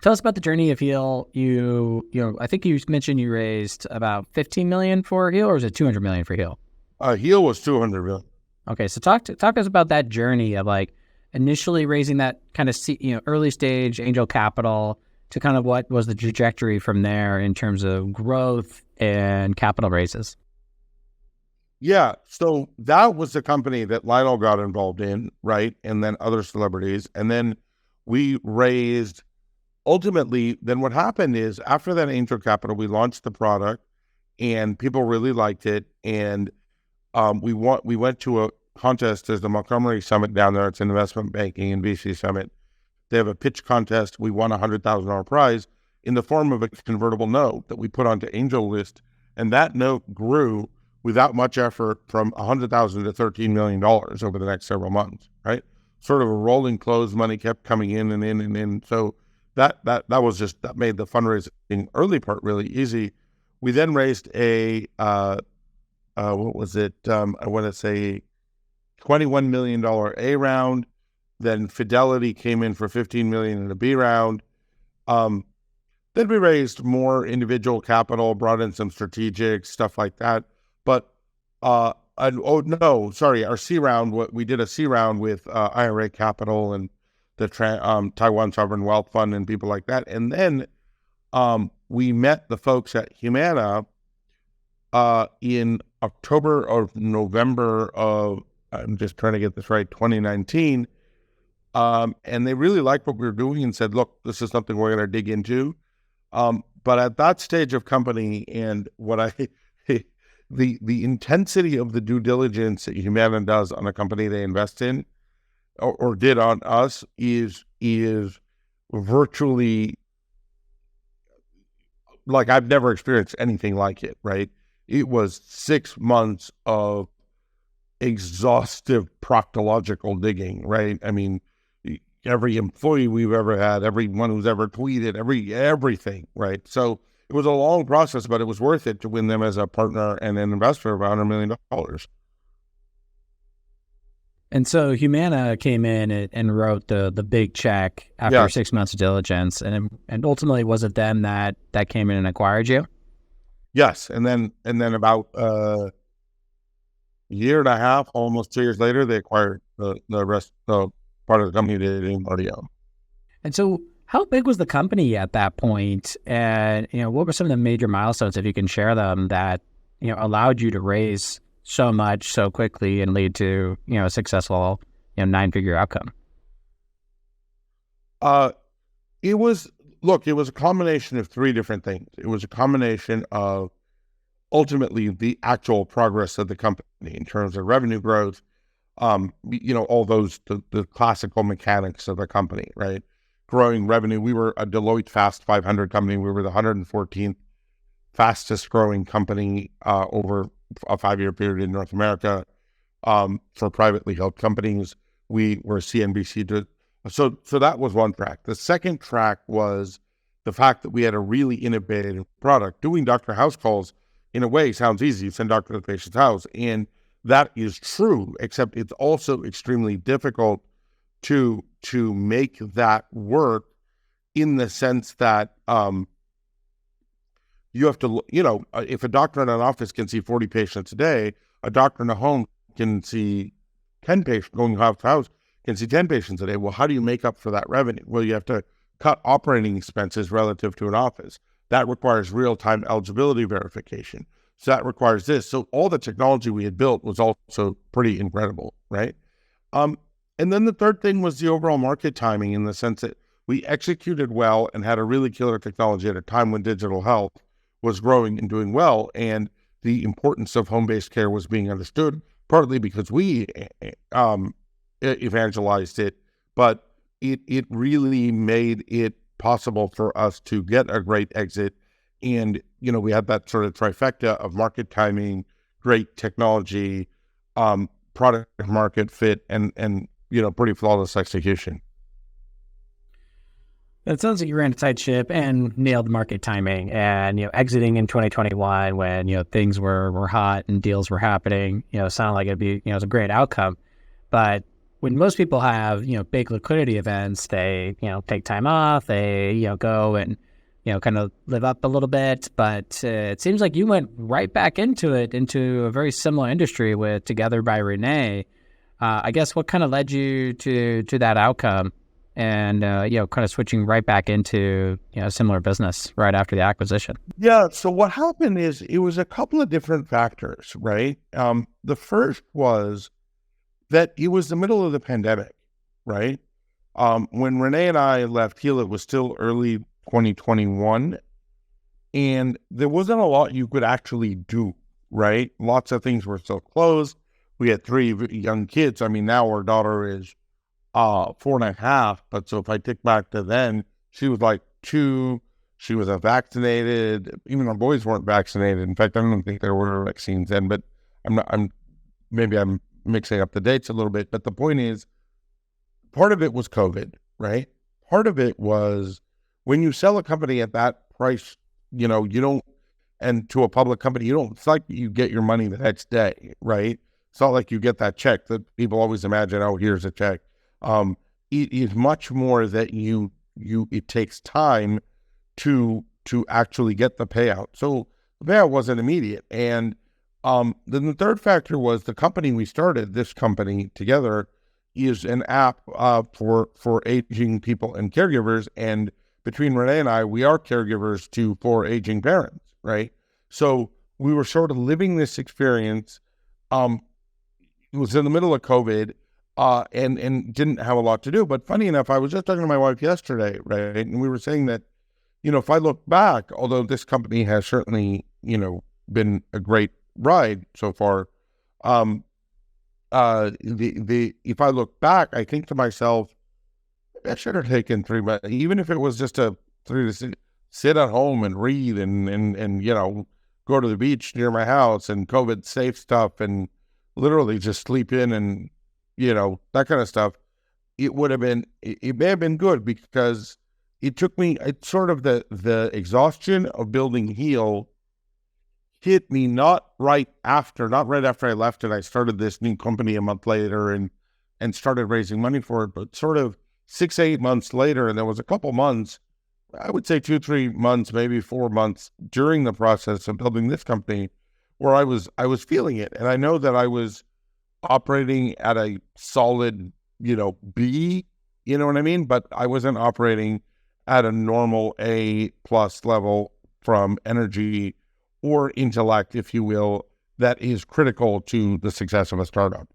Tell us about the journey of Heal. I think you mentioned you raised about 15 million for Heal, or is it 200 million for Heal? Heal was 200 million. Okay, so talk to us about that journey of like initially raising that kind of early stage angel capital to kind of what was the trajectory from there in terms of growth and capital raises. Yeah, so that was the company that Lionel got involved in, right? And then other celebrities. And then we raised, ultimately, then what happened is after that angel capital, we launched the product and people really liked it. And we went to a contest. There's the Montgomery Summit down there. It's an investment banking and VC summit. They have a pitch contest. We won a $100,000 prize in the form of a convertible note that we put onto Angel List. And that note grew without much effort from $100,000 to $13 million over the next several months, right? Sort of a rolling close, money kept coming in and in and in. So that made the fundraising early part really easy. We then raised a, what was it? I want to say $21 million A round. Then Fidelity came in for $15 million in a B round. Then we raised more individual capital, brought in some strategic stuff like that. But our C round. We did a C round with IRA Capital and the Taiwan Sovereign Wealth Fund and people like that. And then we met the folks at Humana in October or November of, I'm just trying to get this right, 2019. And they really liked what we were doing and said, look, this is something we're going to dig into. But at that stage of company and the intensity of the due diligence that Humana does on a company they invest in or did on us is virtually like I've never experienced anything like it, right? It was 6 months of exhaustive proctological digging, right? I mean, every employee we've ever had, everyone who's ever tweeted, everything, right? So it was a long process, but it was worth it to win them as a partner and an investor of $100 million. And so Humana came in and wrote the big check after 6 months of diligence, and ultimately was it them that came in and acquired you? Yes, and then about year and a half, almost 2 years later, they acquired the rest, the part of the company they didn't already own. And so, how big was the company at that point? And what were some of the major milestones, if you can share them, that allowed you to raise so much so quickly and lead to a successful 9-figure outcome? It was a combination of 3 different things. It was a combination of ultimately the actual progress of the company in terms of revenue growth, all those, the classical mechanics of the company, right? Growing revenue. We were a Deloitte Fast 500 company. We were the 114th fastest growing company over a 5-year period in North America for privately held companies. We were CNBC. So that was one track. The second track was the fact that we had a really innovative product. Doing doctor house calls, in a way, sounds easy. You send doctor to the patient's house, and that is true, except it's also extremely difficult to make that work in the sense that you have to, if a doctor in an office can see 40 patients a day, a doctor in a home can see 10 patients, going house to house, can see 10 patients a day. Well, how do you make up for that revenue? Well, you have to cut operating expenses relative to an office. That requires real-time eligibility verification. So that requires this. So all the technology we had built was also pretty incredible, right? And then the third thing was the overall market timing, in the sense that we executed well and had a really killer technology at a time when digital health was growing and doing well, and the importance of home-based care was being understood, partly because we evangelized it, but it really made it possible for us to get a great exit. And, we had that sort of trifecta of market timing, great technology, product market fit, and pretty flawless execution. It sounds like you ran a tight ship and nailed market timing, and exiting in 2021 when things were hot and deals were happening. Sounded like it'd be it was a great outcome, but when most people have, big liquidity events, they, take time off, they, go and, kind of live up a little bit. But it seems like you went right back into it, into a very similar industry with Together by Renee. I guess what kind of led you to that outcome and, kind of switching right back into, a similar business right after the acquisition? Yeah. So what happened is it was a couple of different factors, right? The first was that it was the middle of the pandemic, right? When Renee and I left Heal, it was still early 2021, and there wasn't a lot you could actually do, right? Lots of things were still closed. We had 3 young kids. I mean, now our daughter is 4.5, but so if I think back to then, she was like 2. She was unvaccinated. Even our boys weren't vaccinated. In fact, I don't think there were vaccines then, but I'm mixing up the dates a little bit, but the point is, part of it was COVID, right? Part of it was when you sell a company at that price, you don't, and to a public company, it's like you get your money the next day, right? It's not like you get that check that people always imagine, oh, here's a check. It is much more that it takes time to actually get the payout. So the payout wasn't immediate. And then the third factor was the company we started, this company Together, is an app for aging people and caregivers. And between Renee and I, we are caregivers for aging parents, right? So we were sort of living this experience. It was in the middle of COVID and didn't have a lot to do. But funny enough, I was just talking to my wife yesterday, right? And we were saying that, if I look back, although this company has certainly, been a great ride so far. If I look back, I think to myself, I should have taken 3 months, even if it was just to sit at home and read and go to the beach near my house and COVID safe stuff and literally just sleep in and that kind of stuff. It may have been good because it took me. It's sort of the exhaustion of building Heal hit me not right after I left and I started this new company a month later and started raising money for it, but sort of 6-8 months later. And there was a couple months, I would say 2-3 months, maybe 4 months during the process of building this company where I was feeling it. And I know that I was operating at a solid, B, you know what I mean? But I wasn't operating at a normal A+ level from energy or intellect, if you will, that is critical to the success of a startup.